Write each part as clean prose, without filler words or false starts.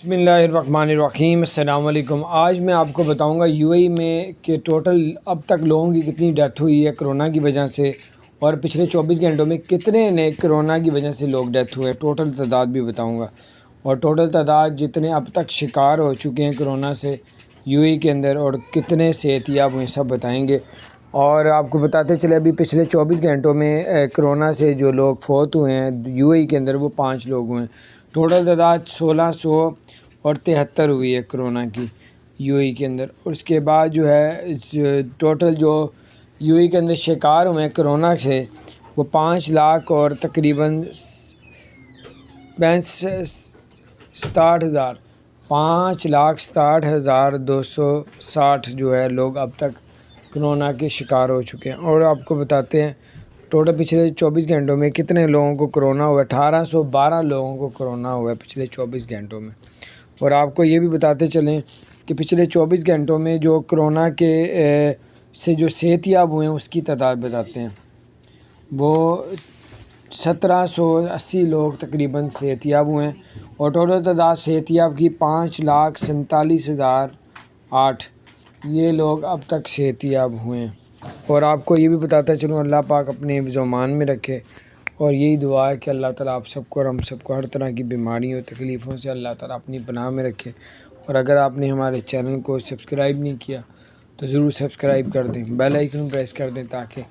बिस्मिल्लाहिर्रहमानिर्रहीम। अस्सलाम वालेकुम। आज मैं आपको बताऊंगा यूएई में कि टोटल अब तक लोगों की कितनी डेथ हुई है कोरोना की वजह से, और पिछले 24 घंटों में कितने ने कोरोना की वजह से लोग डेथ हुए। टोटल तादाद भी बताऊंगा, और टोटल तादाद जितने अब तक शिकार हो चुके हैं कोरोना से यूएई के अंदर, और कितने सेहतियाब हुए, सब बताएंगे। और आपको बताते चले अभी पिछले 24 घंटों में कोरोना से जो लोग फौत हुए हैं यूएई के अंदर वो 5 लोग हुए हैं। टोटल तादाद 1673 हुई है कोरोना की यूएई के अंदर। और उसके बाद जो है टोटल जो यूएई के अंदर शिकार हुए हैं कोरोना से वो 5 लाख और तकरीबन 60,000 5,60,260 जो है लोग अब तक कोरोना के शिकार हो चुके हैं। और आपको बताते हैं टोटल पिछले 24 घंटों में कितने लोगों को कोरोना हुआ। 1812 लोगों को कोरोना हुआ है पिछले 24 घंटों में। और आपको ये भी बताते चलें कि पिछले 24 घंटों में जो कोरोना के से जो सेहतियाब हुए हैं उसकी तादाद बताते हैं। वो 1780 लोग तकरीबन सेहतियाब हुए हैं, और टोटल तादाद सेहतियाब की 5,47,008 ये लोग अब तक सेहतियाब हुए हैं। और आपको ये भी बताता चलूँ अल्लाह पाक अपने हिफ्ज़-ओ-मान में रखे, और यही दुआ है कि अल्लाह ताला आप सबको और हम सबको हर तरह की बीमारियों तकलीफ़ों से अल्लाह ताला अपनी पनाह में रखे। और अगर आपने हमारे चैनल को सब्सक्राइब नहीं किया तो ज़रूर सब्सक्राइब कर दें, बेल आइकन प्रेस कर दें ताकि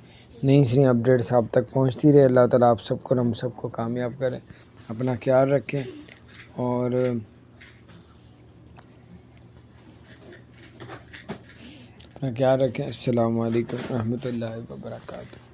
नई सी अपडेट्स आप तक पहुँचती रहे। अल्लाह ताला आप सबको और हम सबको कामयाब करें। अपना ख्याल रखें और अपना ख्याल रखें। अस्सलामु अलैकुम रहमतुल्लाहि व बरकातहू।